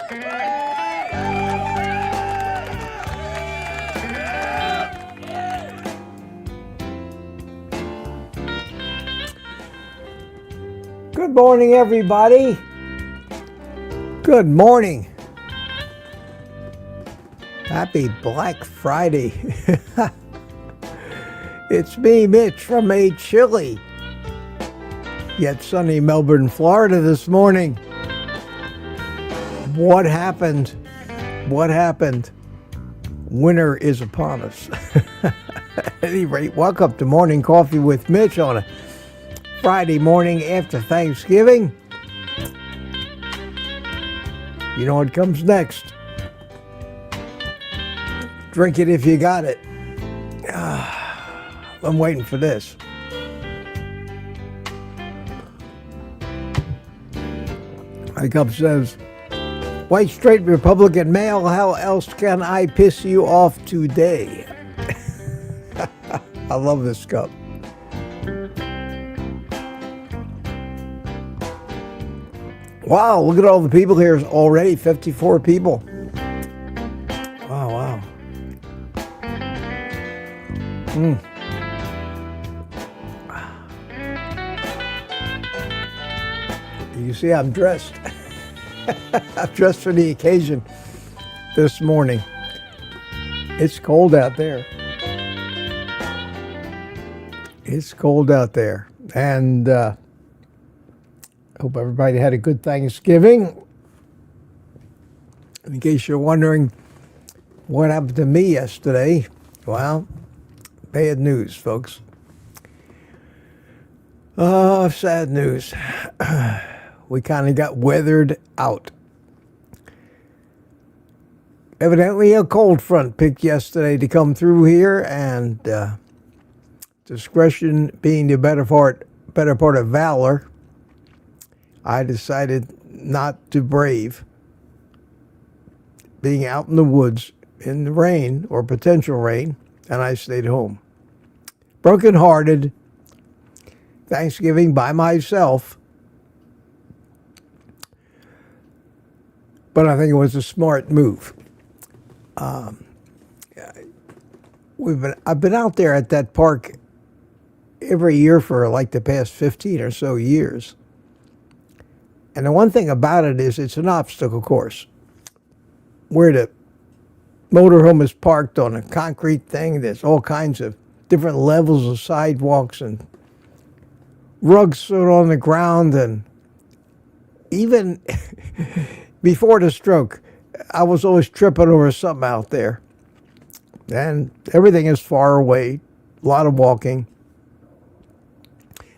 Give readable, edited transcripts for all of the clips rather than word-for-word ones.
Good morning, everybody. Good morning. Happy Black Friday. It's me, Mitch, from a chilly yet sunny Melbourne, Florida this morning. What happened? What happened? Winter is upon us. At any rate, welcome to Morning Coffee with Mitch on a Friday morning after Thanksgiving. You know what comes next. Drink it if you got it. I'm waiting for this. My cup says, white straight Republican male, how else can I piss you off today? I love this cup. Wow, look at all the people here already, 54 people. Wow. You see, I'm dressed. I'm dressed for the occasion this morning. It's cold out there. It's cold out there. And hope everybody had a good Thanksgiving. In case you're wondering what happened to me yesterday, well, bad news, folks. Sad news. We kind of got weathered out. Evidently a cold front picked yesterday to come through here, and discretion being the better part of valor, I decided not to brave being out in the woods in the rain or potential rain, and I stayed home. Brokenhearted, Thanksgiving by myself, but I think it was a smart move. I've been out there at that park every year for like the past 15 or so years. And the one thing about it is it's an obstacle course where the motorhome is parked on a concrete thing. There's all kinds of different levels of sidewalks and rugs stood on the ground. And even before the stroke, I was always tripping over something out there. And everything is far away, a lot of walking.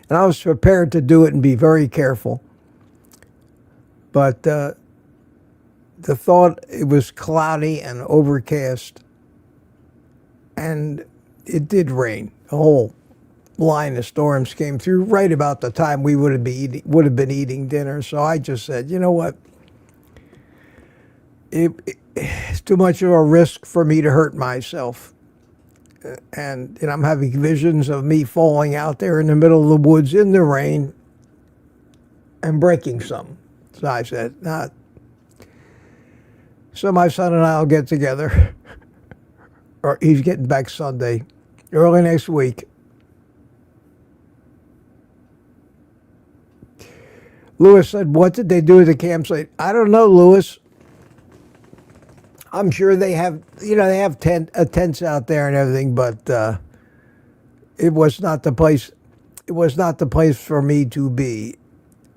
And I was prepared to do it and be very careful. But the thought, it was cloudy and overcast, and it did rain. A whole line of storms came through right about the time we would have been eating dinner. So I just said, you know what? It's too much of a risk for me to hurt myself. And I'm having visions of me falling out there in the middle of the woods in the rain and breaking something. So I said, nah. So my son and I will get together, or he's getting back Sunday, early next week. Lewis said, what did they do at the campsite? I don't know, Lewis. I'm sure they have, they have tents out there and everything, but it was not the place. It was not the place for me to be.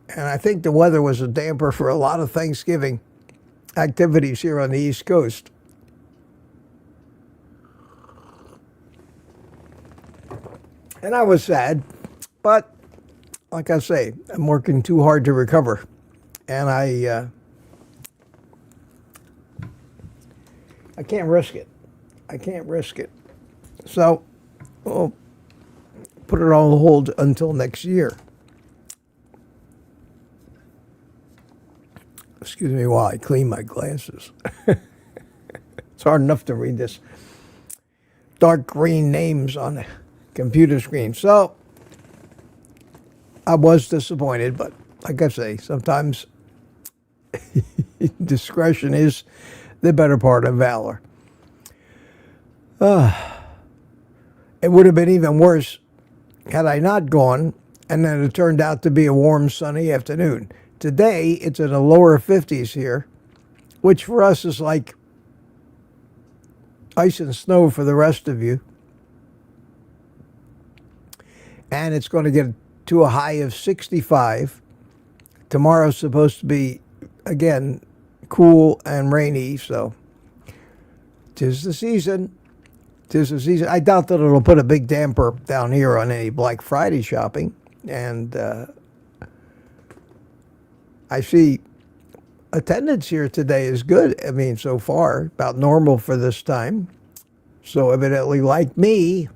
And I think the weather was a damper for a lot of Thanksgiving activities here on the East Coast. And I was sad, but like I say, I'm working too hard to recover. And I can't risk it. I can't risk it. So we'll put it on hold until next year. Excuse me while I clean my glasses. It's hard enough to read this dark green names on the computer screen. So I was disappointed, but like I say, sometimes Discretion is the better part of valor. It would have been even worse had I not gone, and then it turned out to be a warm, sunny afternoon. Today, it's in the lower 50s here, which for us is like ice and snow for the rest of you. And it's going to get to a high of 65. Tomorrow's supposed to be, again, cool and rainy, so 'tis the season. 'Tis the season. I doubt that it'll put a big damper down here on any Black Friday shopping. And I see attendance here today is good. I mean, so far, about normal for this time. So evidently, like me,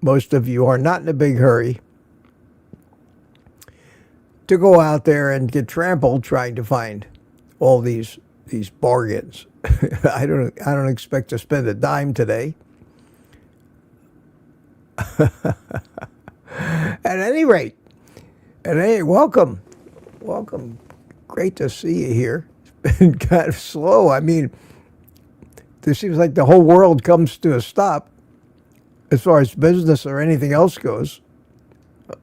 most of you are not in a big hurry to go out there and get trampled trying to find all these bargains. I don't expect to spend a dime today. At any rate, welcome. Great to see you here. It's been kind of slow. I mean, it seems like the whole world comes to a stop as far as business or anything else goes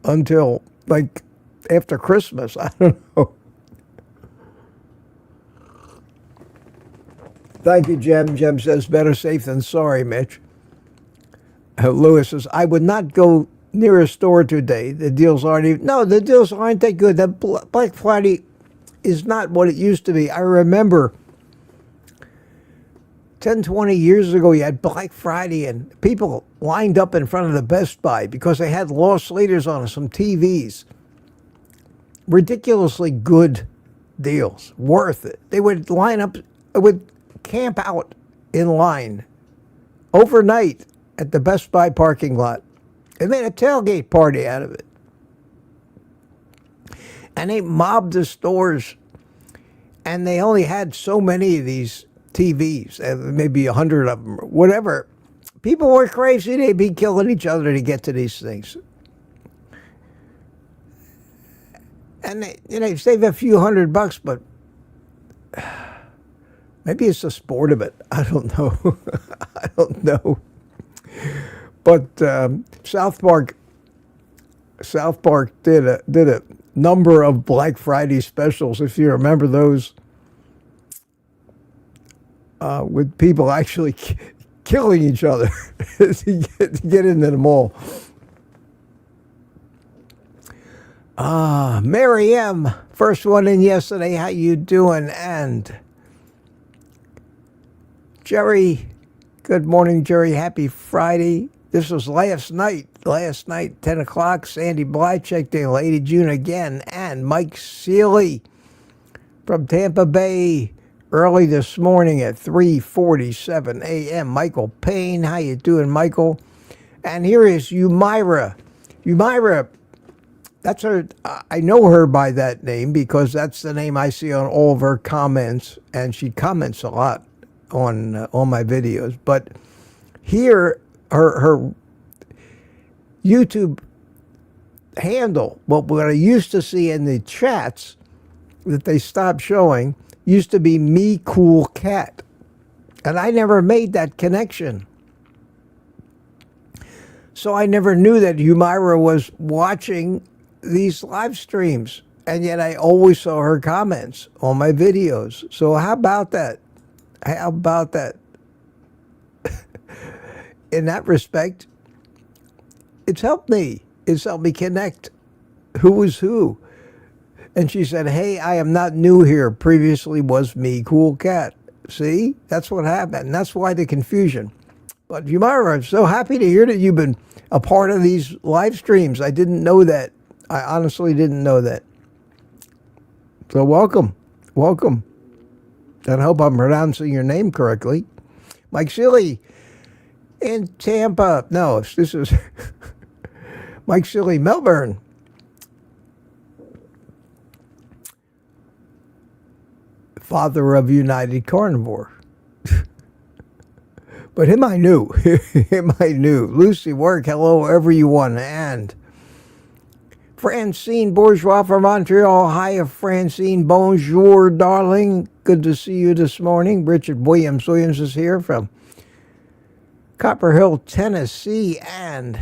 until like after Christmas. I don't know. Thank you, Jem. Jem says, better safe than sorry, Mitch. Lewis says, I would not go near a store today. The deals aren't even... No, the deals aren't that good. The Black Friday is not what it used to be. I remember 10, 20 years ago, you had Black Friday and people lined up in front of the Best Buy because they had loss leaders on some TVs. Ridiculously good deals. Worth it. They would line up, would camp out in line overnight at the Best Buy parking lot. They made a tailgate party out of it. And they mobbed the stores. And they only had so many of these TVs, maybe 100 of them, or whatever. People were crazy. They'd be killing each other to get to these things. And they save a few $100, but maybe it's the sport of it. I don't know. I don't know. But South Park did a number of Black Friday specials, if you remember those, with people actually killing each other to get into the mall. Mary M, first one in yesterday. How you doing? And Jerry, good morning, Jerry. Happy Friday. This was last night, 10 o'clock. Sandy Blycheck Day, Lady June again, and Mike Seeley from Tampa Bay early this morning at 3:47 a.m. Michael Payne, how you doing, Michael? And here is Umira. Umira, that's her. I know her by that name because that's the name I see on all of her comments, and she comments a lot on my videos. But here, her YouTube handle, what I used to see in the chats that they stopped showing, used to be Me Cool Cat. And I never made that connection. So I never knew that Umira was watching these live streams. And yet I always saw her comments on my videos. So how about that? How about that? In that respect, it's helped me. It's helped me connect who is who. And she said, hey, I am not new here. Previously was Me Cool Cat. See? That's what happened. And that's why the confusion. But Umira, I'm so happy to hear that you've been a part of these live streams. I didn't know that. I honestly didn't know that. So welcome. Welcome. And I hope I'm pronouncing your name correctly. Mike Seeley in Tampa. No, this is Mike Seeley, Melbourne. Father of United Carnivore. But him I knew. Him I knew. Lucy Work, hello everyone. And Francine Bourgeois from Montreal. Hiya, Francine. Bonjour, darling. Good to see you this morning. Richard Williams is here from Copper Hill, Tennessee. And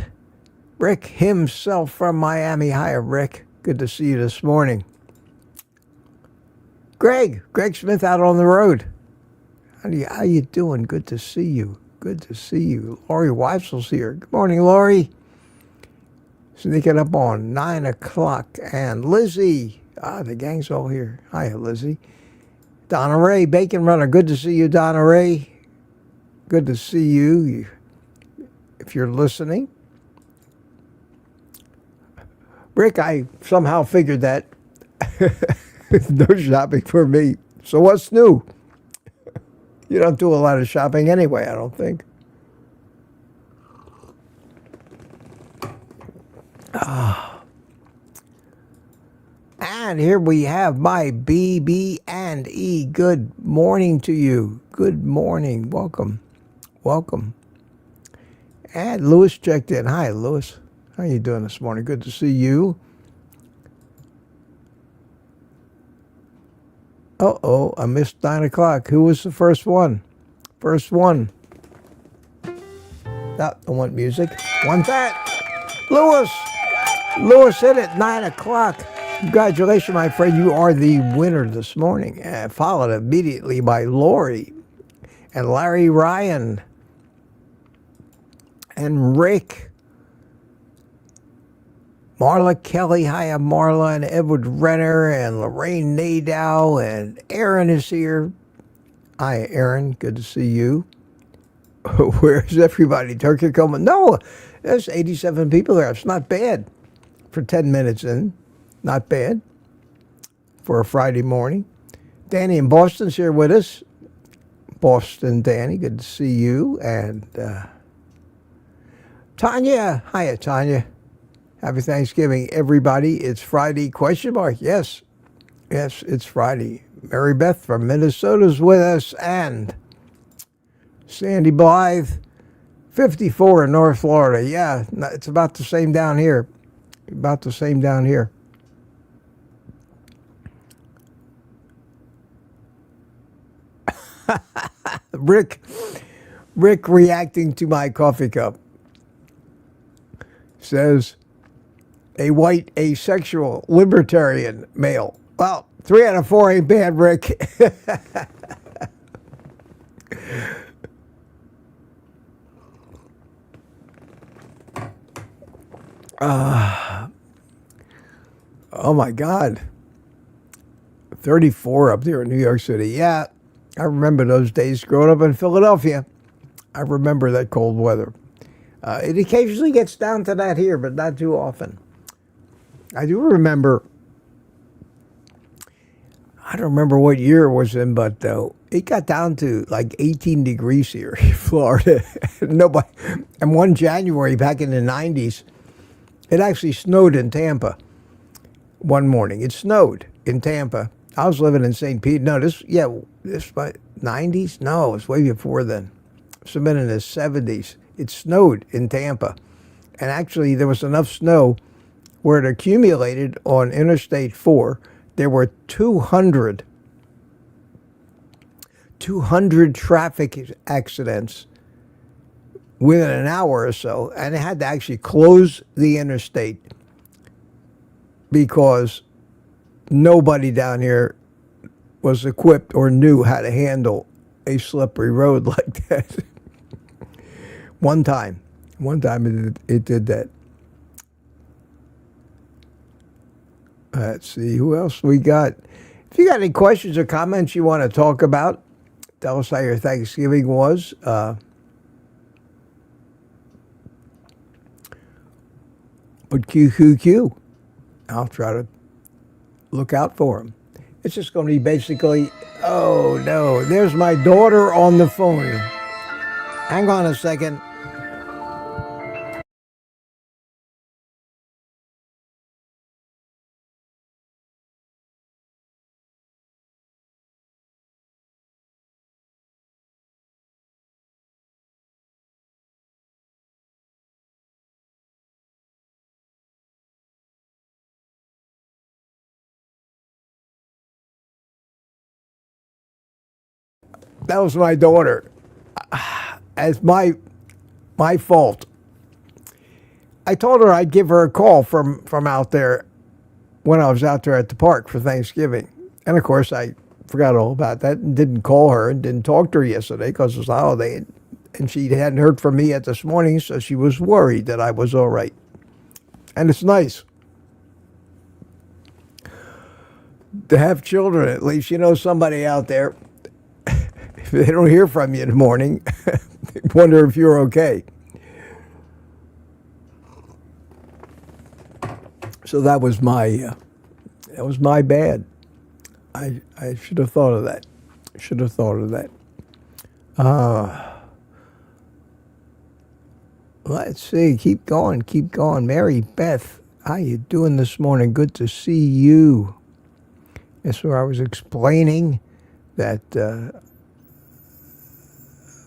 Rick himself from Miami. Hiya, Rick. Good to see you this morning. Greg Smith out on the road. How you doing? Good to see you. Good to see you. Lori Weissel's here. Good morning, Lori. Sneaking up on 9 o'clock. And Lizzie. The gang's all here. Hiya, Lizzie. Donna Ray, Bacon Runner. Good to see you, Donna Ray. Good to see you. If you're listening. Rick, I somehow figured that. No shopping for me. So what's new? You don't do a lot of shopping anyway, I don't think. And here we have my BB and E. Good morning to you. Good morning. Welcome. Welcome. And Lewis checked in. Hi, Lewis. How you doing this morning? Good to see you. Uh-oh, I missed 9 o'clock. Who was the first one? First one. I want music. Want that? Lewis! Lewis hit it, 9 o'clock. Congratulations, my friend. You are the winner this morning. Followed immediately by Lori and Larry Ryan and Rick. Marla Kelly, hiya Marla, and Edward Renner, and Lorraine Nadow, and Aaron is here. Hi, Aaron, good to see you. Where's everybody? Turkey Coma? No, there's 87 people there. It's not bad for 10 minutes in. Not bad for a Friday morning. Danny in Boston's here with us. Boston, Danny, good to see you. And Tanya, hiya, Tanya. Happy Thanksgiving, everybody. It's Friday, question mark. Yes, it's Friday. Mary Beth from Minnesota's with us, and Sandy Blythe, 54 in North Florida. Yeah, it's about the same down here. About the same down here. Rick reacting to my coffee cup says, a white, asexual, libertarian male. Well, 3 out of 4 ain't bad, Rick. Oh, my God. 34 up there in New York City. Yeah, I remember those days growing up in Philadelphia. I remember that cold weather. It occasionally gets down to that here, but not too often. I do remember, I don't remember what year it was in, but it got down to like 18 degrees here in Florida. Nobody, and one January back in the 90s, it actually snowed in Tampa one morning. It snowed in Tampa. I was living in St. Pete. No, this was 90s? No, it was way before then. It's been in the 70s. It snowed in Tampa. And actually, there was enough snow where it accumulated on Interstate 4. There were 200 traffic accidents within an hour or so, and they had to actually close the interstate because nobody down here was equipped or knew how to handle a slippery road like that. One time it did that. Let's see, who else we got? If you got any questions or comments you want to talk about, tell us how your Thanksgiving was. But QQQ, I'll try to look out for them. It's just going to be basically, oh no, there's my daughter on the phone. Hang on a second. That was my daughter. It's my fault. I told her I'd give her a call from out there when I was out there at the park for Thanksgiving. And of course, I forgot all about that and didn't call her and didn't talk to her yesterday because it was a holiday. And she hadn't heard from me yet this morning, so she was worried that I was all right. And it's nice to have children, at least. You know somebody out there, if they don't hear from you in the morning, they wonder if you're okay. So that was my bad. I should have thought of that. Should have thought of that. Let's see. Keep going. Keep going. Mary Beth, how you doing this morning? Good to see you. That's where I was explaining that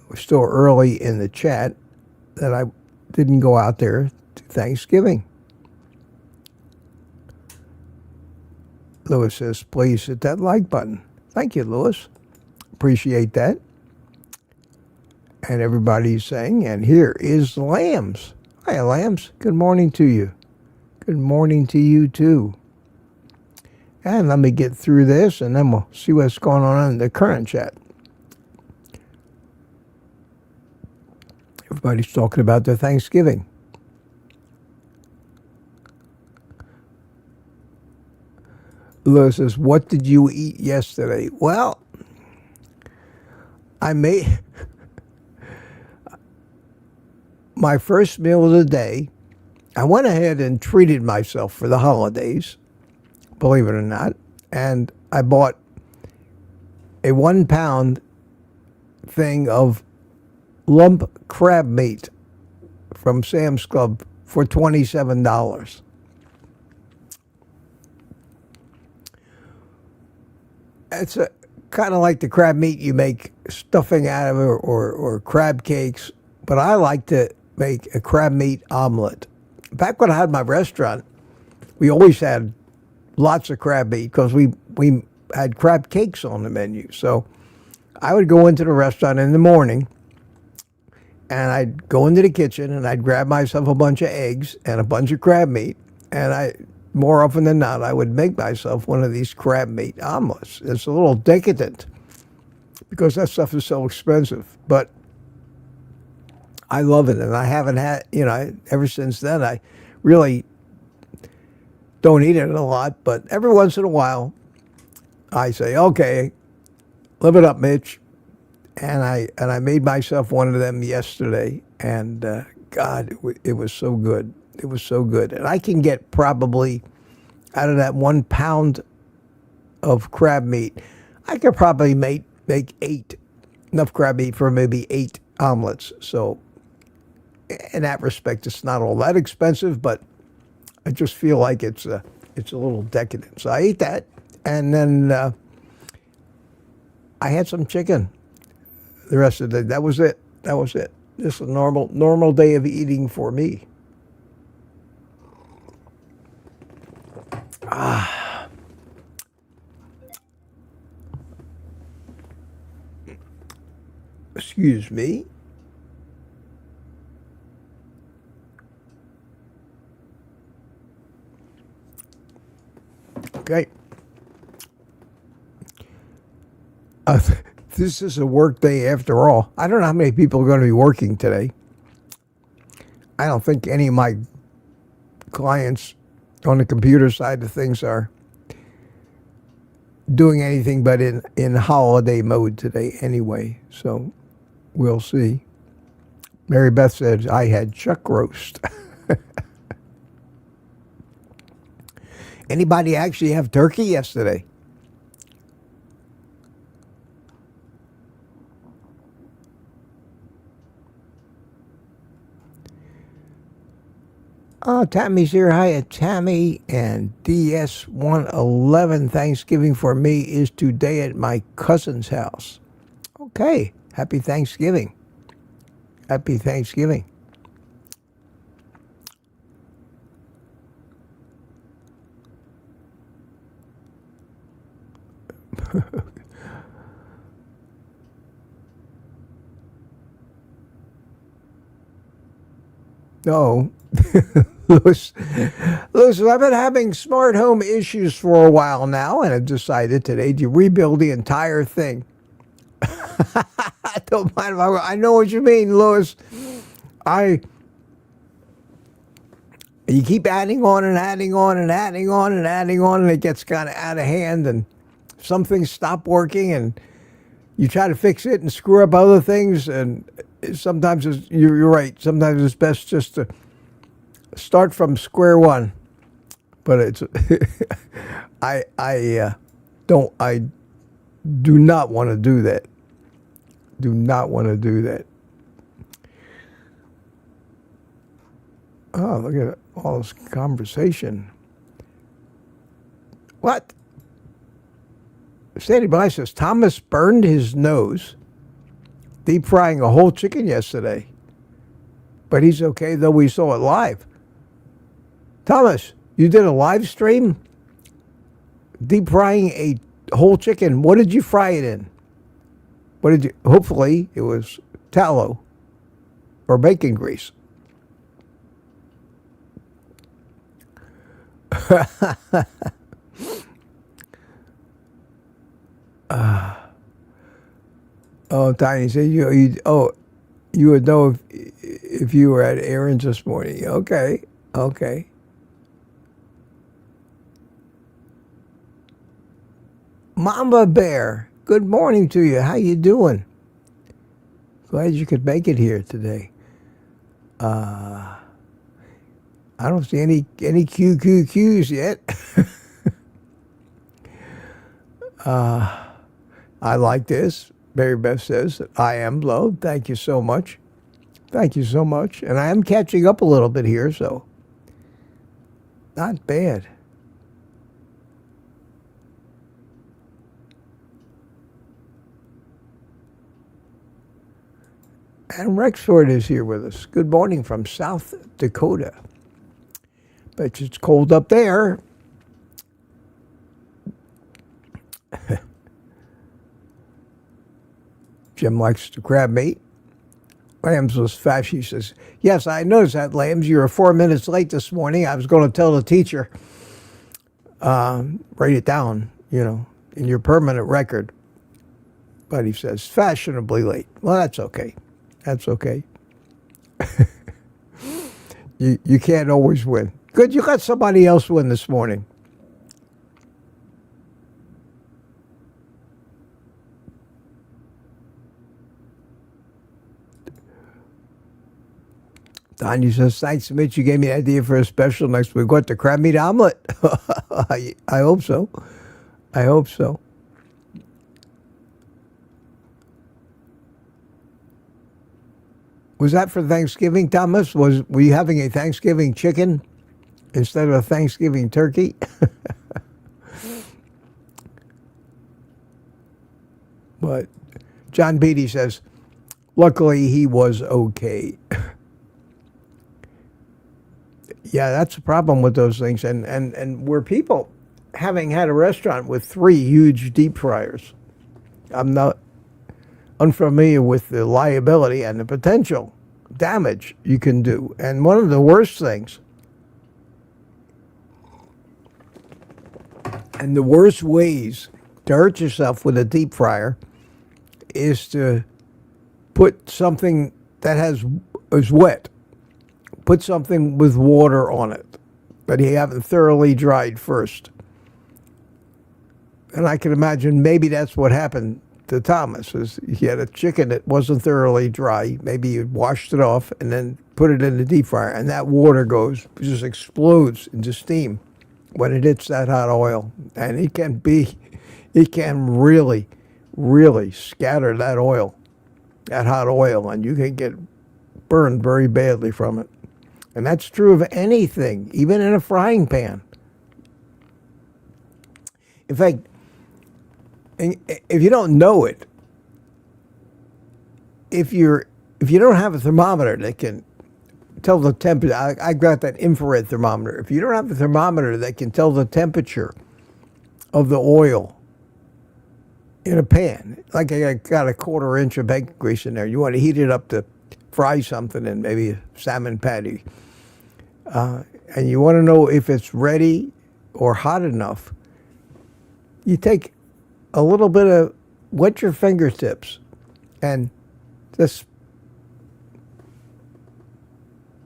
we're still early in the chat, that I didn't go out there to Thanksgiving. Lewis says, please hit that like button. Thank you, Lewis. Appreciate that. And everybody's saying, and here is Lambs. Hi, Lambs. Good morning to you. Good morning to you, too. And let me get through this, and then we'll see what's going on in the current chat. Everybody's talking about their Thanksgiving. Lewis says, what did you eat yesterday? Well, I made my first meal of the day. I went ahead and treated myself for the holidays, believe it or not, and I bought a 1 pound thing of lump crab meat from Sam's Club for $27. It's kind of like the crab meat you make stuffing out of, or crab cakes, but I like to make a crab meat omelet. Back when I had my restaurant, we always had lots of crab meat because we had crab cakes on the menu. So I would go into the restaurant in the morning, and I'd go into the kitchen and I'd grab myself a bunch of eggs and a bunch of crab meat, and more often than not, I would make myself one of these crab meat omelets. It's a little decadent because that stuff is so expensive, but I love it, and I haven't had, ever since then. I really don't eat it a lot, but every once in a while, I say, okay, live it up, Mitch. And I made myself one of them yesterday, and God, it was so good. It was so good. And I can get probably, out of that 1 pound of crab meat, I could probably make 8, enough crab meat for maybe 8 omelets. So in that respect, it's not all that expensive, but I just feel like it's a little decadent. So I ate that, and then I had some chicken the rest of the day. That was it. That was it. Just a normal day of eating for me. Excuse me. Okay. This is a work day after all. I don't know how many people are going to be working today. I don't think any of my clients on the computer side of things are doing anything but in holiday mode today anyway. So we'll see. Mary Beth said, I had chuck roast. Anybody actually have turkey yesterday? Oh, Tammy's here. Hi, Tammy. And DS111, Thanksgiving for me is today at my cousin's house. Okay. Happy Thanksgiving. Happy Thanksgiving. No. Lewis, I've been having smart home issues for a while now, and I've decided today to rebuild the entire thing. I don't mind if I know what you mean, Lewis. You keep adding on and adding on and adding on and adding on, and it gets kind of out of hand, and some things stop working, and you try to fix it and screw up other things, and sometimes you're right. Sometimes it's best just to start from square one. But it's I do not want to do that. Do not want to do that. Oh, look at all this conversation. What? Sandy Bly says, Thomas burned his nose deep frying a whole chicken yesterday. But he's okay, though we saw it live. Thomas, you did a live stream? Deep frying a whole chicken. What did you fry it in? Hopefully it was tallow or bacon grease. Oh, Tiny said you would know if you were at Aaron's this morning. Okay. Mamba Bear, good morning to you. How you doing? Glad you could make it here today. I don't see any QQQs yet. I like this. Mary Beth says, I am low. Thank you so much. Thank you so much. And I am catching up a little bit here, so not bad. And Rexford is here with us. Good morning from South Dakota. Bet it's cold up there. Jim likes the crab meat. Lambs was fast. He says, yes, I noticed that, Lambs. You were 4 minutes late this morning. I was going to tell the teacher, write it down, in your permanent record. But he says, fashionably late. Well, that's okay. That's okay. You can't always win. Good, you got somebody else win this morning. Tanya says, thanks, Mitch. You gave me an idea for a special next week. What, the crab meat omelet? I hope so. I hope so. Was that for Thanksgiving, Thomas? Were you having a Thanksgiving chicken instead of a Thanksgiving turkey? But John Beatty says, luckily he was okay. Yeah, that's the problem with those things. And where people, having had a restaurant with 3 huge deep fryers, I'm not unfamiliar with the liability and the potential damage you can do. And one of the worst things, and the worst ways to hurt yourself with a deep fryer, is to put something that is wet. Put something with water on it, but you haven't thoroughly dried first. And I can imagine maybe that's what happened to Thomas, is he had a chicken that wasn't thoroughly dry. Maybe you washed it off and then put it in the deep fryer, and that water just explodes into steam when it hits that hot oil. And it can really, really scatter that oil, that hot oil, and you can get burned very badly from it. And that's true of anything, even in a frying pan. In fact, if you don't know it, if you don't have a thermometer that can tell the temperature, I got that infrared thermometer. If you don't have a thermometer that can tell the temperature of the oil in a pan, like I got a 1/4 inch of bacon grease in there, you want to heat it up to fry something in, maybe a salmon patty, and you want to know if it's ready or hot enough, you take a little bit of, wet your fingertips and just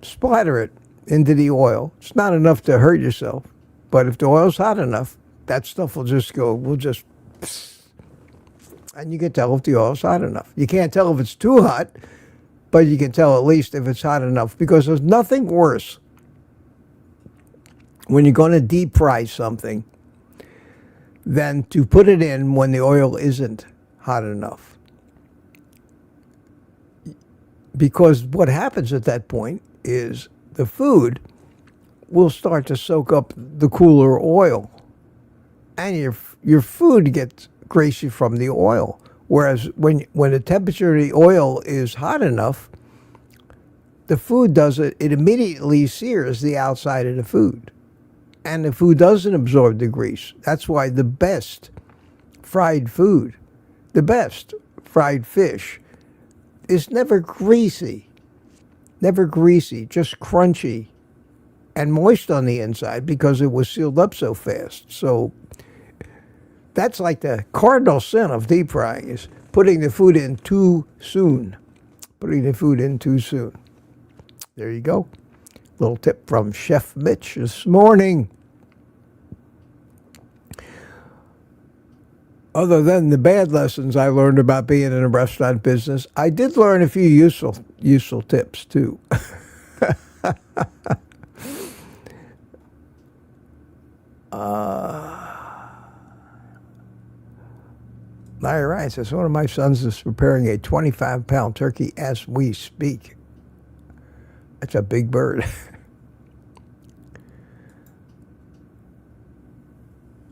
splatter it into the oil. It's not enough to hurt yourself, but if the oil's hot enough, that stuff will just go, and you can tell if the oil's hot enough. You can't tell if it's too hot, but you can tell at least if it's hot enough, because there's nothing worse when you're going to deep fry something than to put it in when the oil isn't hot enough. Because what happens at that point is the food will start to soak up the cooler oil, and your food gets greasy from the oil. Whereas when the temperature of the oil is hot enough, the food it immediately sears the outside of the food. And the food doesn't absorb the grease. That's why the best fried food, the best fried fish, is never greasy. Never greasy, just crunchy and moist on the inside because it was sealed up so fast. So that's like the cardinal sin of deep frying, is putting the food in too soon. Putting the food in too soon. There you go. Little tip from Chef Mitch this morning. Other than the bad lessons I learned about being in a restaurant business, I did learn a few useful tips too. Larry Ryan says, one of my sons is preparing a 25-pound turkey as we speak. That's a big bird.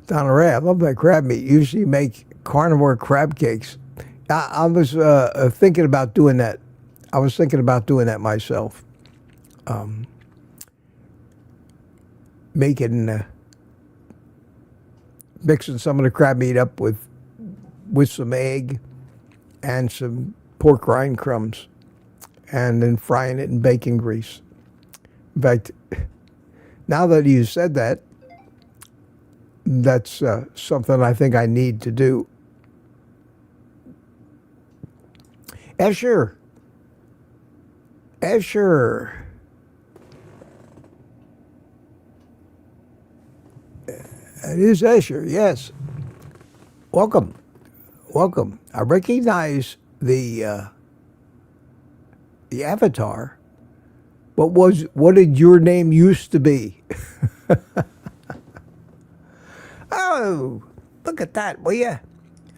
Donna Ray, I love that crab meat. Usually make carnivore crab cakes. I was thinking about doing that. I was thinking about doing that myself. Mixing some of the crab meat up with some egg and some pork rind crumbs, and then frying it in bacon grease. In fact, now that you said that, that's something I think I need to do. Escher. It is Escher, yes. Welcome. I recognize the avatar. What did your name used to be? Oh, look at that, will ya?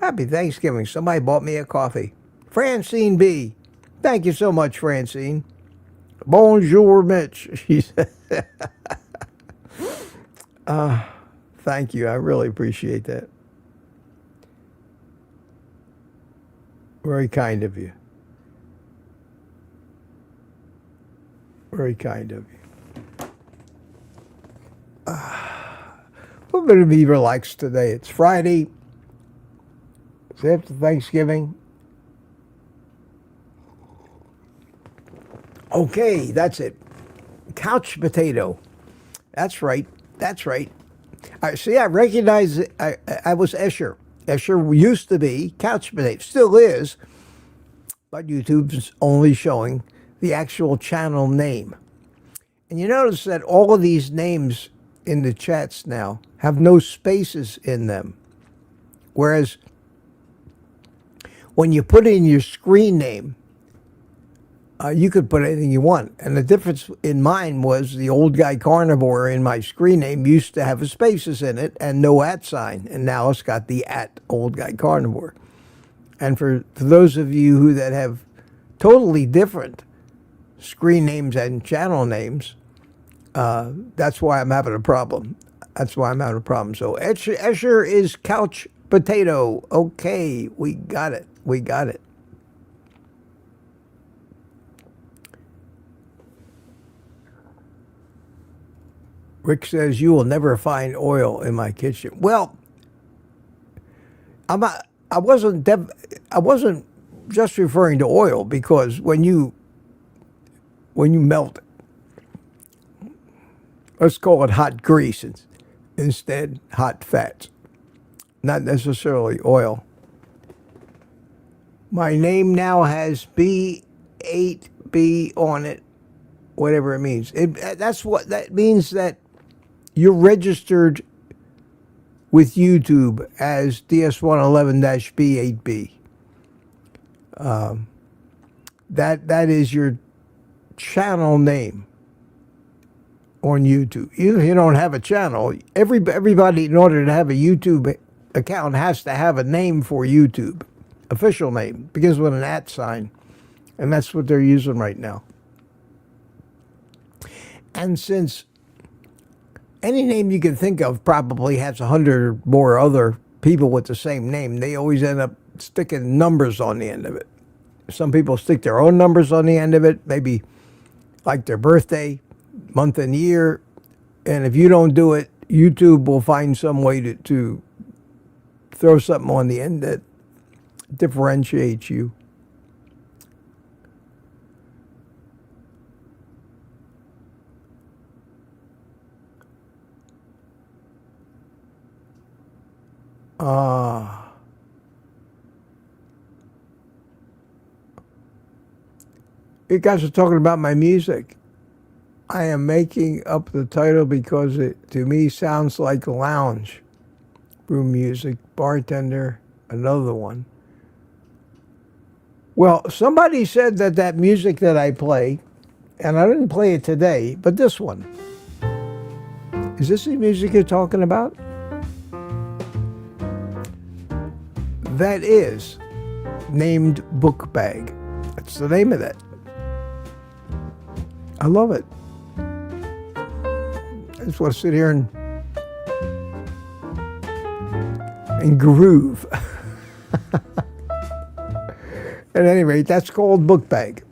Happy Thanksgiving. Somebody bought me a coffee. Francine B. Thank you so much, Francine. Bonjour, Mitch, she said. Thank you. I really appreciate that. Very kind of you. Very kind of you. We're going to be relaxed today. It's Friday. It's after Thanksgiving. Okay, that's it. Couch potato. That's right. See, I recognize it. I was Escher. Escher used to be couch potato. Still is. But YouTube's only showing the actual channel name. And you notice that all of these names in the chats now have no spaces in them. Whereas when you put in your screen name, you could put anything you want. And the difference in mine was the OldGuyCarnivore in my screen name used to have spaces in it and no @ sign. And now it's got the @OldGuyCarnivore. And for those of you that have totally different screen names and channel names, that's why I'm having a problem. So Escher is couch potato. Okay, we got it. Rick says, you will never find oil in my kitchen. Well, I wasn't just referring to oil, because when you when you melt it. Let's call it hot grease instead, hot fats, not necessarily oil. My name now has B8B on it, whatever it means. That's what that means, that you're registered with YouTube as DS111-B8B. That is your channel name on YouTube. Even if you don't have a channel, everybody, in order to have a YouTube account, has to have a name for YouTube, official name, begins with an @ sign, and that's what they're using right now. And since any name you can think of probably has 100 or more other people with the same name, they always end up sticking numbers on the end of it. Some people stick their own numbers on the end of it, maybe like their birthday, month and year. And if you don't do it, YouTube will find some way to throw something on the end that differentiates you. You guys are talking about my music. I am making up the title because it, to me, sounds like lounge room music. Bartender, another one. Well, somebody said that music that I play, and I didn't play it today, but this one. Is this the music you're talking about? That is named Book Bag. That's the name of that. I love it. I just want to sit here and groove. At any rate, that's called Book Bag.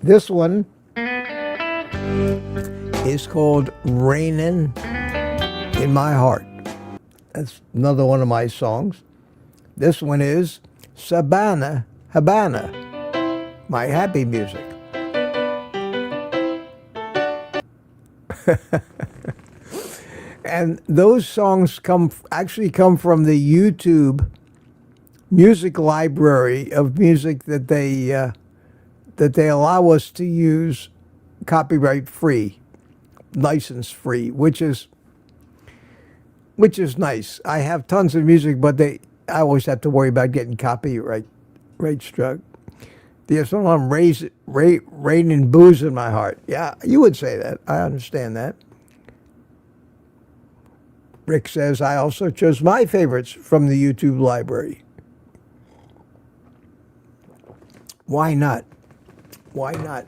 This one is called Rainin' in My Heart. That's another one of my songs. This one is Sabana Habana, my happy music. And those songs actually come from the YouTube music library of music that they allow us to use copyright free, license free, which is nice. I have tons of music, but I always have to worry about getting copyright struck. There's someone raining booze in my heart. Yeah, you would say that. I understand that. Rick says, I also chose my favorites from the YouTube library. Why not? Why not?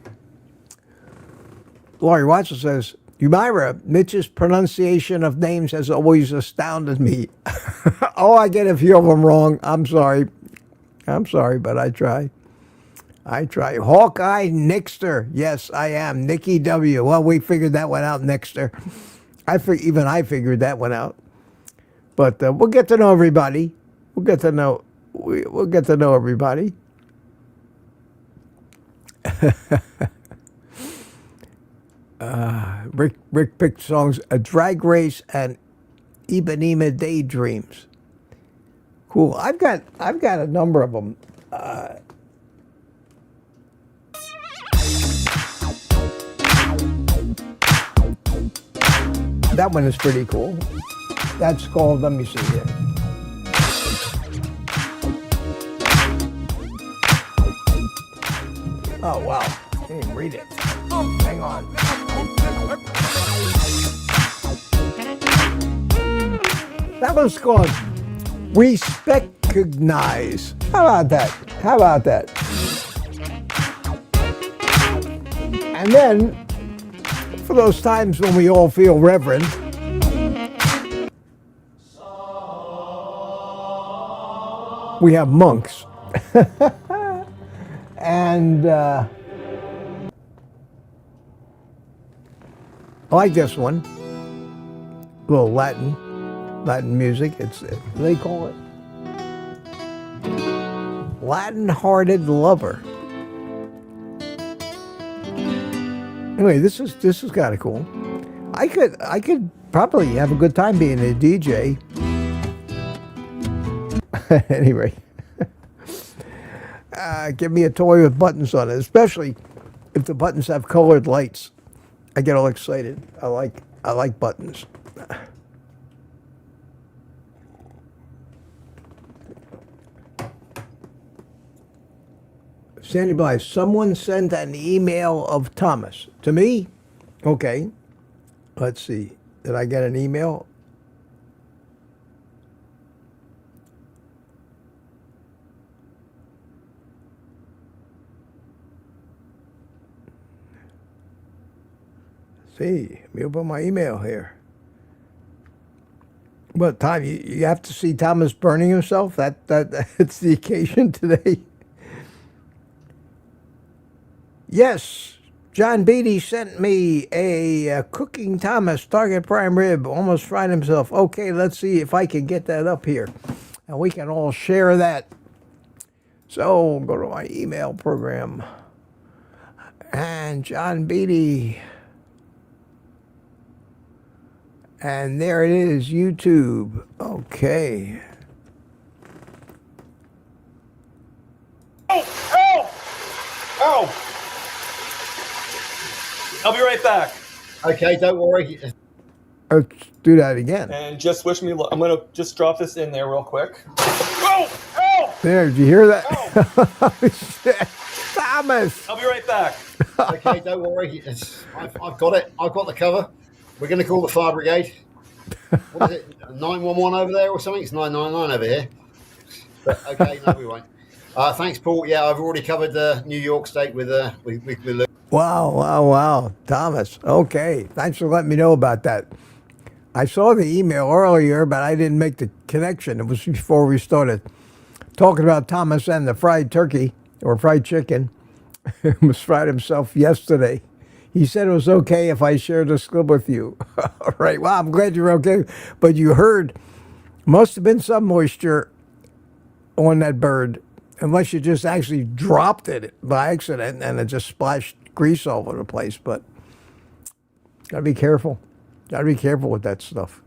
Laurie Watson says, Umira, Mitch's pronunciation of names has always astounded me. Oh, I get a few of them wrong. I'm sorry. But I try. Hawkeye Nixter. Yes, I am. Nikki W. Well, we figured that one out, Nixter. I figured that one out. But we'll get to know everybody. We'll get to know everybody. Rick picked songs A Drag Race and Ipanema Daydreams. Cool. I've got a number of them. That one is pretty cool. That's called, let me see here. Oh, wow. I didn't even read it. Hang on. That was called Recognize. How about that? And then, for those times when we all feel reverent, we have monks. And I like this one. A little Latin music. They call it Latin-Hearted Lover. Anyway, this is kind of cool. I could probably have a good time being a DJ. Anyway, give me a toy with buttons on it, especially if the buttons have colored lights. I get all excited. I like buttons. Sandy Bly, someone sent an email of Thomas to me. Okay, let's see. Did I get an email? See, let me open my email here. What time? You have to see Thomas burning himself? That's the occasion today. Yes, John Beatty sent me a cooking Thomas target prime rib, almost fried himself. Okay, let's see if I can get that up here, and we can all share that. So go to my email program, and John Beatty, and there it is, YouTube. Okay. Oh! I'll be right back. Okay, don't worry. Let's do that again. And just wish me luck. I'm going to just drop this in there real quick. Oh! Oh! There, did you hear that? Oh. Thomas! I'll be right back. Okay, don't worry. I've got it. I've got the cover. We're going to call the fire brigade. What is it? 911 over there or something? It's 999 over here. But okay, no, we won't. Thanks, Paul. Yeah, I've already covered New York State with Luke. Wow. Thomas. Okay. Thanks for letting me know about that. I saw the email earlier, but I didn't make the connection. It was before we started talking about Thomas and the fried turkey or fried chicken. He was fried himself yesterday. He said it was okay if I shared this clip with you. All right. Well, I'm glad you're okay. But you heard, must have been some moisture on that bird, unless you just actually dropped it by accident and it just splashed grease all over the place. But gotta be careful. Gotta be careful with that stuff.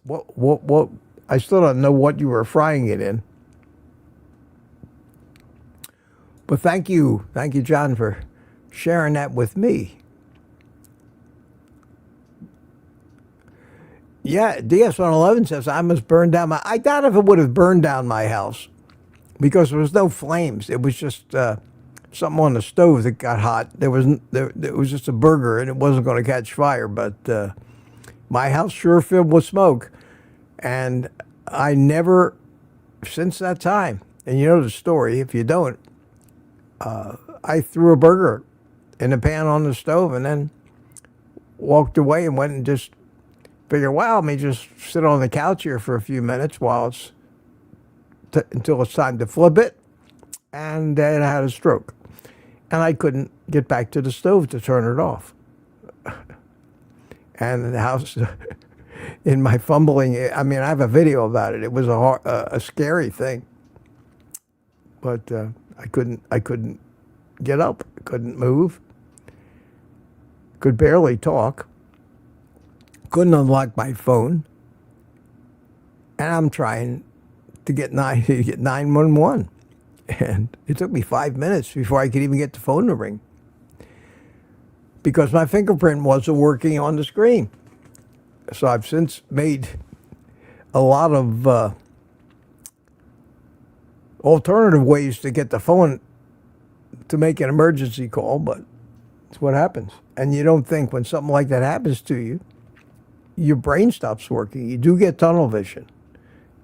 What? I still don't know what you were frying it in. But thank you, John, for sharing that with me. Yeah, DS111 says I must burn down my. I doubt if it would have burned down my house, because there was no flames. It was just something on the stove that got hot. It was just a burger, and it wasn't going to catch fire. But my house sure filled with smoke, and I never, since that time, and you know the story. If you don't, I threw a burger in a pan on the stove, and then walked away and went and just figured, wow, let me just sit on the couch here for a few minutes while it's until it's time to flip it, and then I had a stroke, and I couldn't get back to the stove to turn it off. And the house, in my fumbling, I mean, I have a video about it. It was a scary thing, but I couldn't get up, couldn't move, could barely talk, couldn't unlock my phone, and I'm trying to get 911, and it took me 5 minutes before I could even get the phone to ring, because my fingerprint wasn't working on the screen. So I've since made a lot of alternative ways to get the phone to make an emergency call, but it's what happens. And you don't think when something like that happens to you, your brain stops working. You do get tunnel vision.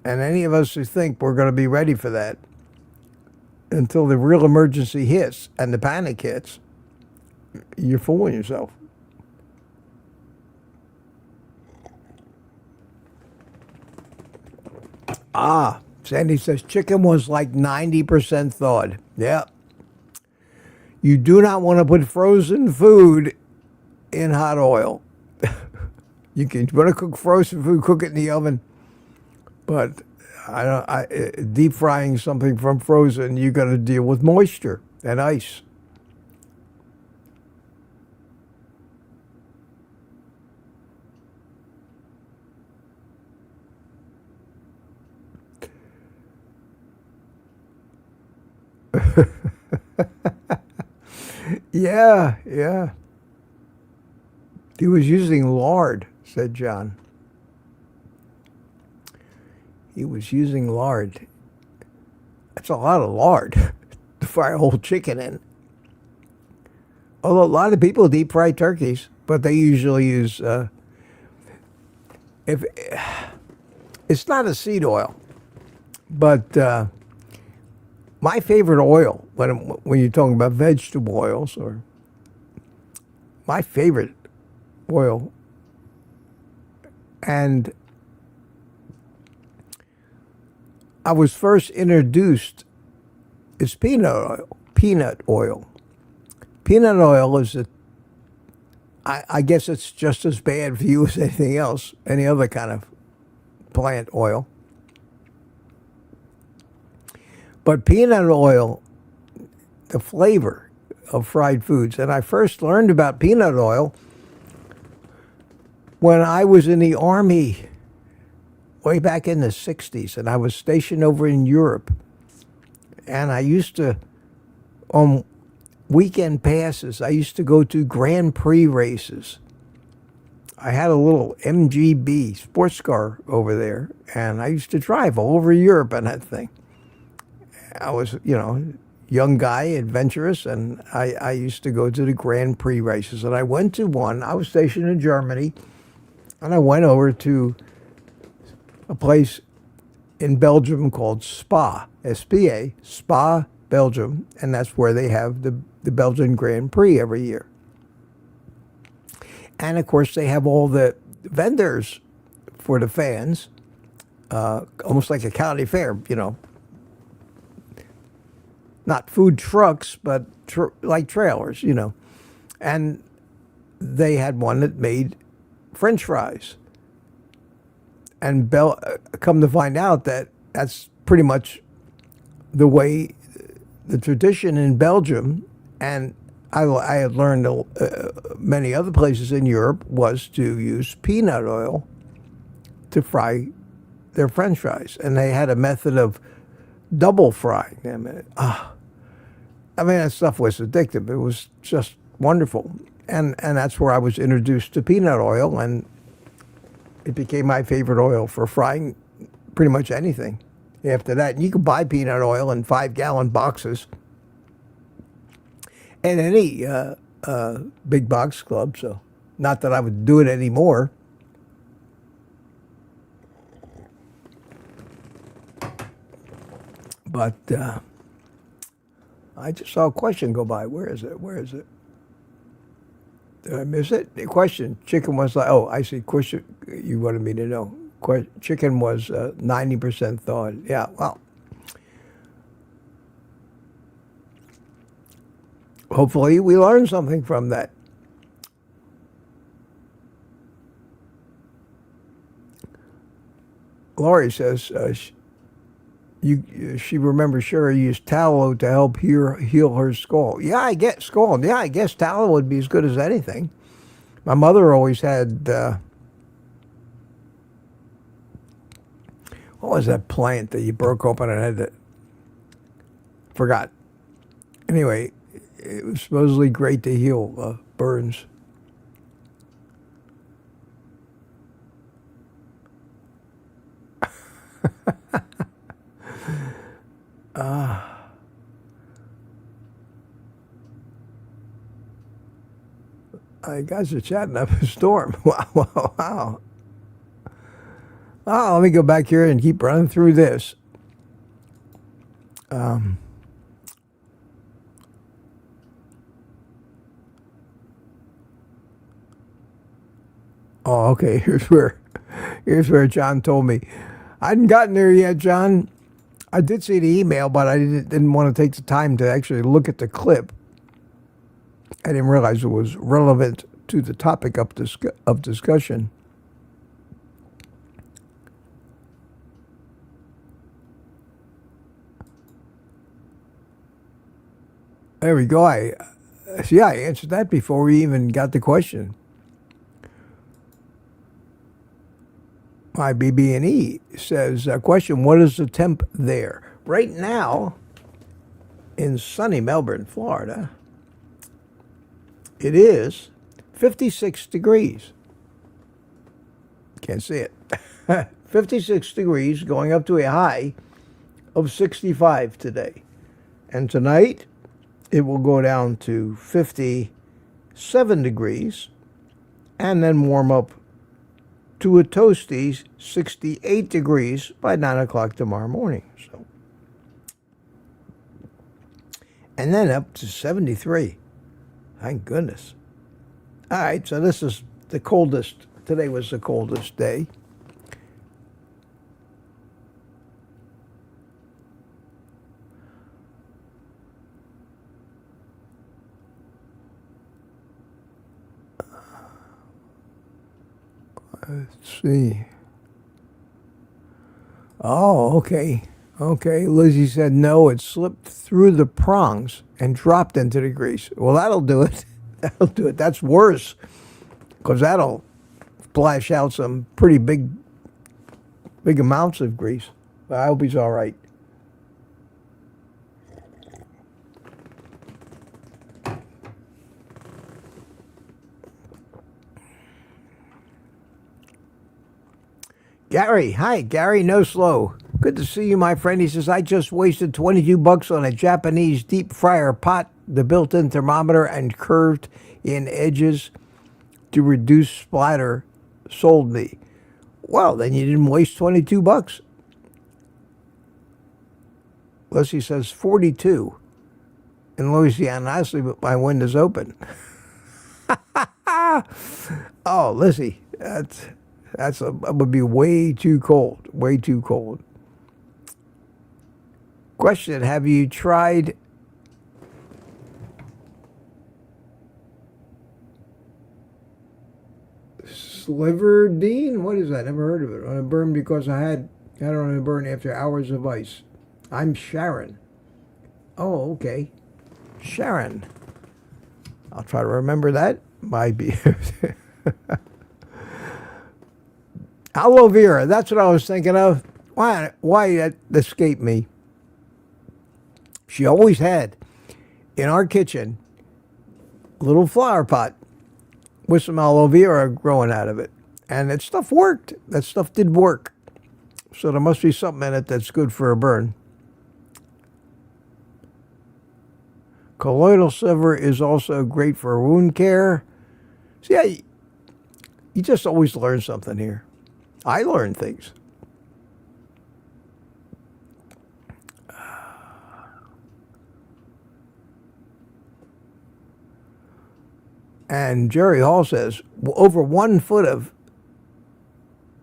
And any of us who think we're going to be ready for that until the real emergency hits and the panic hits, you're fooling yourself. Sandy says chicken was like 90% thawed. Yeah. You do not want to put frozen food in hot oil. You want to cook frozen food, cook it in the oven. But deep frying something from frozen, you're going to deal with moisture and ice. Yeah, yeah. He was using lard, said John. He was using lard. That's a lot of lard to fry a whole chicken in. Although a lot of people deep fry turkeys, but they usually use if it's not a seed oil, but my favorite oil when you're talking about vegetable oils, or my favorite oil, and I was first introduced, is peanut oil. Peanut oil. Peanut oil is I guess it's just as bad for you as anything else, any other kind of plant oil. But peanut oil, the flavor of fried foods, and I first learned about peanut oil when I was in the Army way back in the 60s, and I was stationed over in Europe. And I used to, on weekend passes, I used to go to Grand Prix races. I had a little MGB sports car over there, and I used to drive all over Europe on that thing. I was, young guy, adventurous, and I used to go to the Grand Prix races. And I went to one. I was stationed in Germany, and I went over to a place in Belgium called Spa, S-P-A, Spa, Belgium, and that's where they have the Belgian Grand Prix every year. And of course, they have all the vendors for the fans, almost like a county fair, not food trucks, but like trailers, And they had one that made French fries. And come to find out that that's pretty much the way, the tradition in Belgium, and I had learned many other places in Europe, was to use peanut oil to fry their French fries. And they had a method of double frying them. That stuff was addictive. It was just wonderful. And that's where I was introduced to peanut oil, and it became my favorite oil for frying pretty much anything. After that, you could buy peanut oil in 5-gallon boxes at any big box club. So, not that I would do it anymore. But I just saw a question go by. Where is it? Did I miss it? The question, chicken was like, oh, I see. Question, you wanted me to know. Chicken was 90% thawed. Yeah, well. Hopefully we learned something from that. Laurie says she remembers Sherry used tallow to help heal her skull. Yeah, I guess tallow would be as good as anything. My mother always had, what was that plant that you broke open and had to, forgot. Anyway, it was supposedly great to heal burns. You guys are chatting up a storm. Wow. Oh, let me go back here and keep running through this. Oh, okay. Here's where John told me. I hadn't gotten there yet, John. I did see the email, but I didn't want to take the time to actually look at the clip. I didn't realize it was relevant to the topic of discussion. There we go. I answered that before we even got the question. My BB&E says, question, what is the temp there? Right now, in sunny Melbourne, Florida, it is 56 degrees. Can't see it. 56 degrees, going up to a high of 65 today. And tonight, it will go down to 57 degrees and then warm up to a toasty 68 degrees by 9 o'clock tomorrow morning. So, and then up to 73. Thank goodness. All right, so this is the coldest. Today was the coldest day. Let's see. Oh, okay. Okay. Lizzie said no, it slipped through the prongs and dropped into the grease. Well, that'll do it. That'll do it. That's worse because that'll splash out some pretty big amounts of grease. But I hope he's all right. Gary, hi, Gary, no slow. Good to see you, my friend. He says, I just wasted $22 on a Japanese deep fryer pot, the built-in thermometer, and curved in edges to reduce splatter sold me. Well, then you didn't waste $22. Leslie says 42 in Louisiana. Honestly, but my window's open. Oh, Lizzie, that would be way too cold. Way too cold. Question, have you tried Sliverdine? What is that? Never heard of it. On a burn because I had it on a burn after hours of ice. I'm Sharon. Oh, okay. Sharon. I'll try to remember that. Might be. Aloe vera, that's what I was thinking of. Why that escaped me? She always had in our kitchen a little flower pot with some aloe vera growing out of it. And that stuff worked. That stuff did work. So there must be something in it that's good for a burn. Colloidal silver is also great for wound care. So yeah, you just always learn something here. I learn things. And Jerry Hall says, over 1 foot of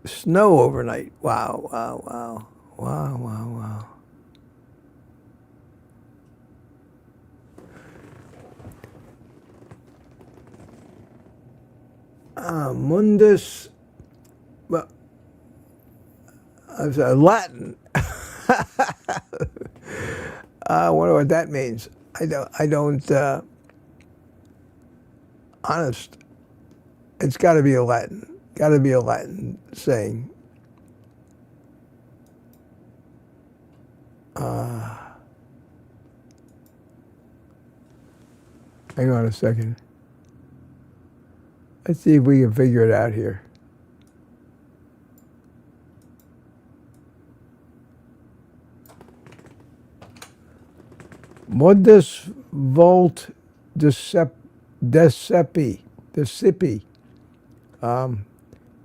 snow overnight. Wow, wow, wow. Wow, wow, wow. Mundus, well, Latin. I wonder what that means. I don't, honest. It's got to be a Latin. Got to be a Latin saying. Hang on a second. Let's see if we can figure it out here. Modus volt decipi.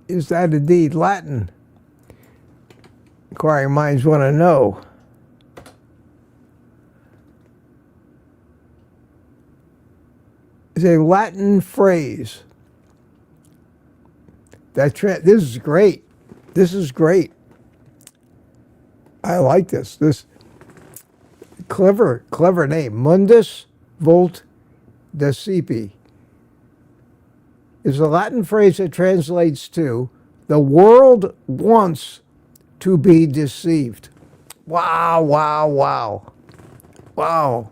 Is that indeed Latin? Inquiring minds want to know. It's a Latin phrase. This is great. This is great. I like this. This clever name. Mundus volt decipi is a Latin phrase that translates to the world wants to be deceived. Wow, wow, wow. Wow.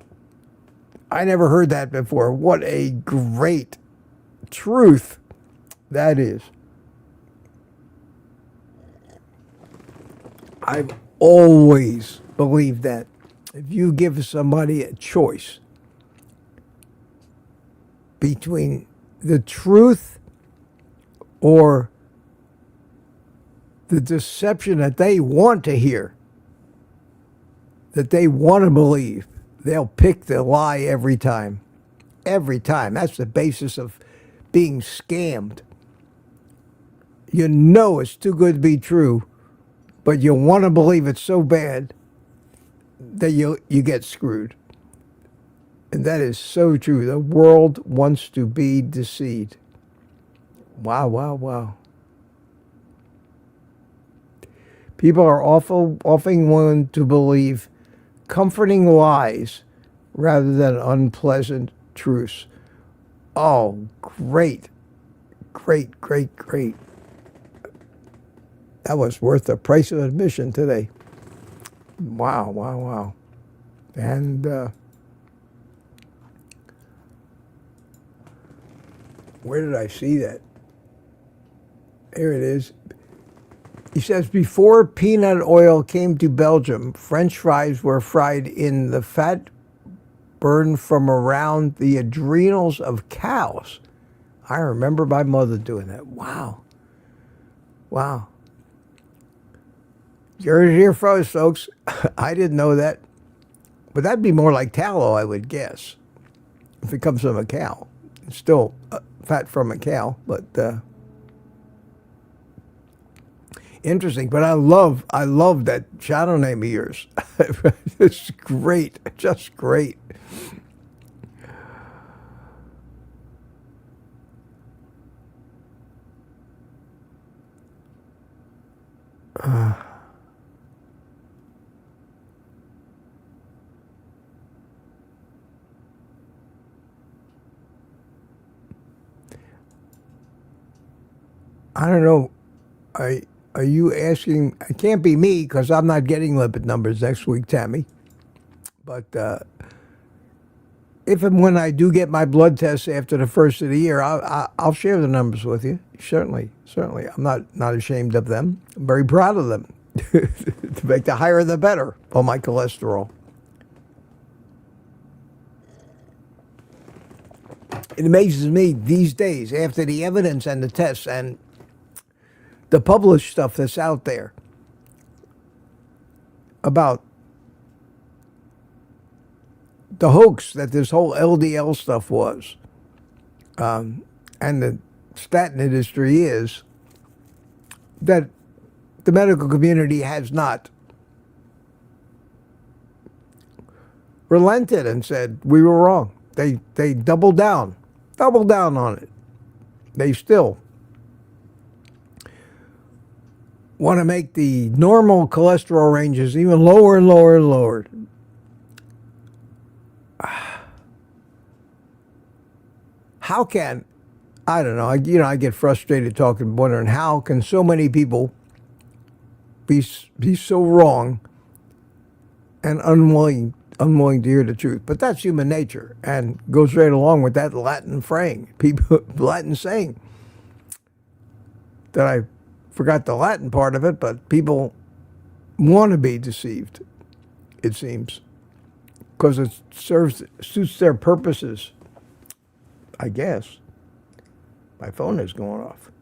I never heard that before. What a great truth that is. I've always believed that. if you give somebody a choice between the truth or the deception that they want to hear, that they want to believe, they'll pick the lie every time. Every time. That's the basis of being scammed. You know it's too good to be true, but you want to believe it so bad that you get screwed. And that is so true. The world wants to be deceived. Wow, wow, wow. People are often willing to believe comforting lies rather than unpleasant truths. Oh, great. Great, great, great. That was worth the price of admission today. Wow, wow, wow. And where did I see that? Here it is. He says, before peanut oil came to Belgium, French fries were fried in the fat burned from around the adrenals of cows. I remember my mother doing that. Wow. Wow. You heard it here first, folks. I didn't know that. But that'd be more like tallow, I would guess, if it comes from a cow. It's still fat from a cow, but interesting. But I love that shadow name of yours. It's great, just great. I don't know. Are you asking? It can't be me because I'm not getting lipid numbers next week, Tammy. But if and when I do get my blood tests after the first of the year, I'll share the numbers with you. Certainly, certainly. I'm not ashamed of them. I'm very proud of them. To make the higher the better on my cholesterol. It amazes me these days, after the evidence and the tests and the published stuff that's out there about the hoax that this whole LDL stuff was, and the statin industry is, that the medical community has not relented and said we were wrong. They doubled down on it. They still want to make the normal cholesterol ranges even lower and lower and lower. How can, I don't know, I get frustrated talking, wondering how can so many people be so wrong and unwilling to hear the truth. But that's human nature and goes right along with that Latin saying that I forgot the Latin part of it, but people want to be deceived, it seems, because it suits their purposes, I guess. My phone is going off.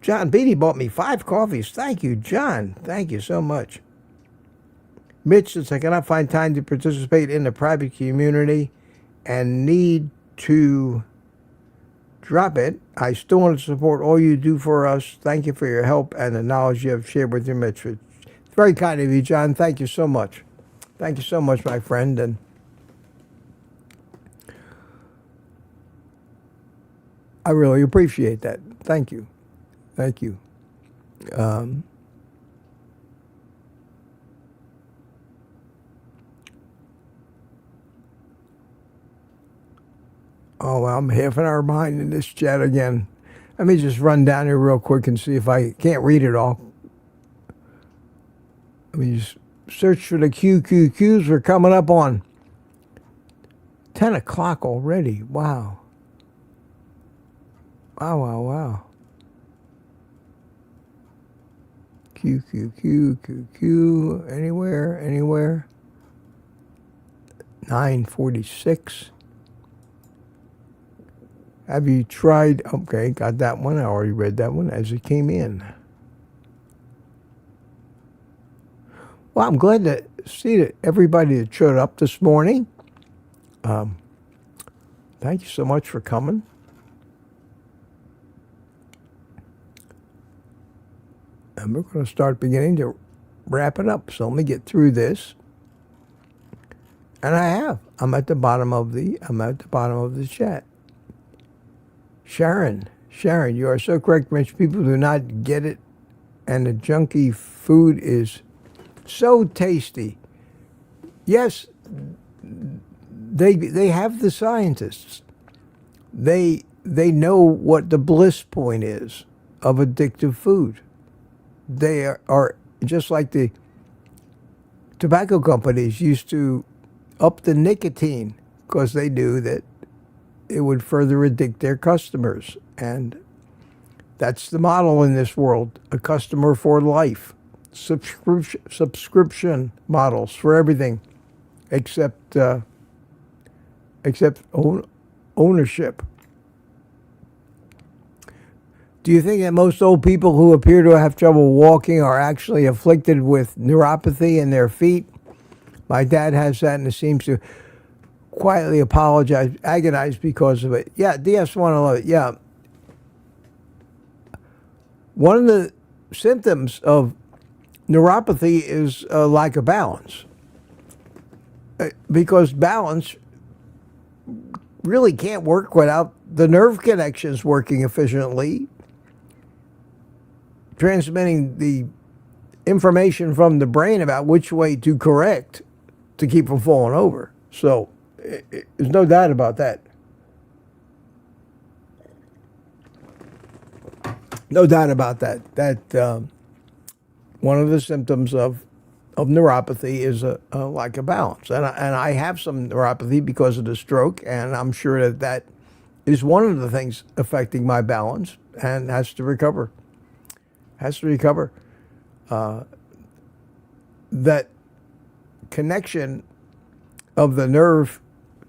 John Beatty bought me 5 coffees. Thank you, John. Thank you so much. Mitch says, I cannot find time to participate in the private community and need to drop it. I still want to support all you do for us. Thank you for your help and the knowledge you have shared with your Mitch. It's very kind of you, John. Thank you so much. Thank you so much, my friend. And I really appreciate that. Thank you. Thank you. Oh, well, I'm half an hour behind in this chat again. Let me just run down here real quick and see if I can't read it all. Let me just search for the QQQs. We're coming up on 10 o'clock already. Wow. Wow, wow, wow. QQQ, QQ, anywhere. 9:46. Have you tried? Okay, got that one. I already read that one as it came in. Well, I'm glad to see that everybody that showed up this morning. Thank you so much for coming. And we're going to start beginning to wrap it up. So let me get through this. And I have. I'm at the bottom of the chat. Sharon, you are so correct, Mitch. People do not get it, and the junky food is so tasty. Yes, they have the scientists. They know what the bliss point is of addictive food. They are just like the tobacco companies used to up the nicotine because they knew that it would further addict their customers. And that's the model in this world, a customer for life. Subscription models for everything except ownership. Do you think that most old people who appear to have trouble walking are actually afflicted with neuropathy in their feet? My dad has that, and it seems to quietly agonize because of it. Yeah, DS111, yeah. One of the symptoms of neuropathy is a lack of balance. Because balance really can't work without the nerve connections working efficiently, transmitting the information from the brain about which way to correct to keep from falling over. So there's no doubt about that. No doubt about that. That one of the symptoms of neuropathy is a lack of balance. And I have some neuropathy because of the stroke, and I'm sure that is one of the things affecting my balance and has to recover. That connection of the nerve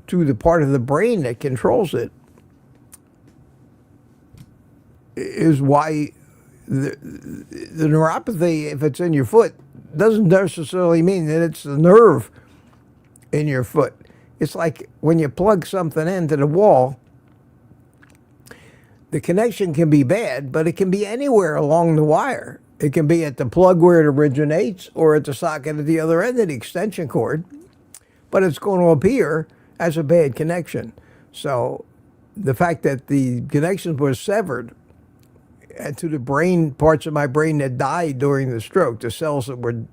to the part of the brain that controls it is why the neuropathy, if it's in your foot, doesn't necessarily mean that it's the nerve in your foot. It's like when you plug something into the wall, the connection can be bad, but it can be anywhere along the wire. It can be at the plug where it originates or at the socket at the other end of the extension cord, but it's going to appear as a bad connection. So the fact that the connections were severed and to the brain, parts of my brain that died during the stroke, the cells that were,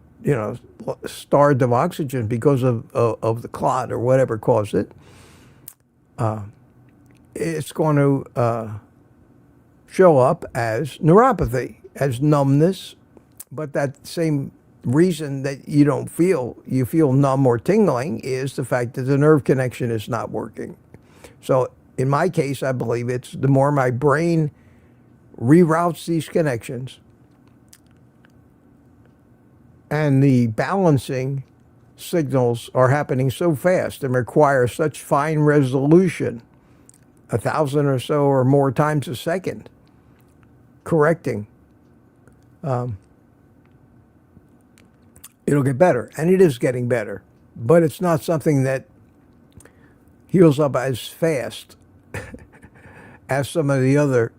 starved of oxygen because of the clot or whatever caused it, it's going to show up as neuropathy, as numbness. But that same reason that you feel numb or tingling is the fact that the nerve connection is not working. So in my case, I believe it's the more my brain reroutes these connections and the balancing signals are happening so fast and require such fine resolution, 1,000 or so or more times a second, correcting, it'll get better. And it is getting better. But it's not something that heals up as fast as some of the other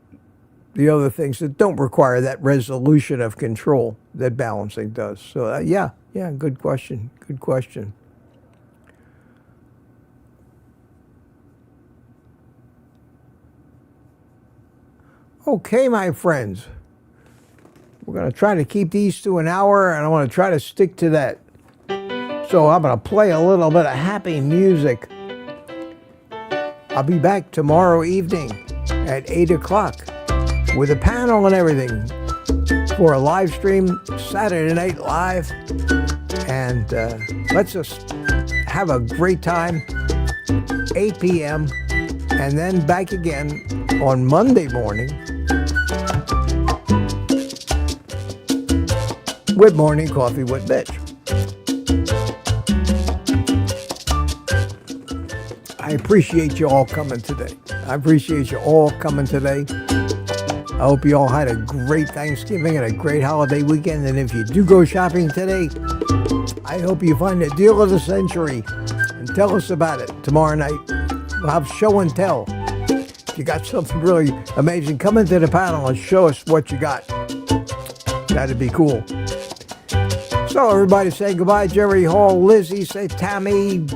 things that don't require that resolution of control that balancing does. So yeah, good question. Okay, my friends, we're going to try to keep these to an hour, and I want to try to stick to that. So I'm going to play a little bit of happy music. I'll be back tomorrow evening at 8 o'clock with a panel and everything for a live stream, Saturday Night Live. And let's just have a great time, 8 p.m., and then back again on Monday morning with Morning Coffee with Mitch. I appreciate you all coming today. I appreciate you all coming today. I hope you all had a great Thanksgiving and a great holiday weekend. And if you do go shopping today, I hope you find the deal of the century and tell us about it tomorrow night. We'll have show and tell. If you got something really amazing, come into the panel and show us what you got. That'd be cool. So everybody say goodbye. Jerry Hall, Lizzie, say Tammy,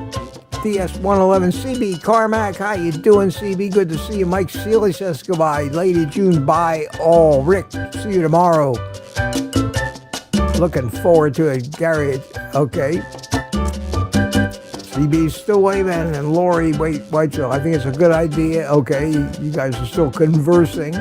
DS111, CB Carmack, how you doing, CB? Good to see you. Mike Seeley says goodbye. Lady June, bye all. Rick, see you tomorrow. Looking forward to it. Gary, okay. CB's still waving, and Lori, wait, Whitesville, I think it's a good idea. Okay, you guys are still conversing.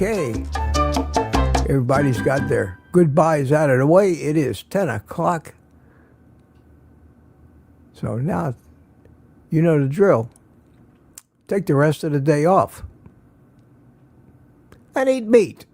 Okay. Everybody's got their goodbyes out of the way. It is 10 o'clock. So now, you know the drill. Take the rest of the day off and eat meat.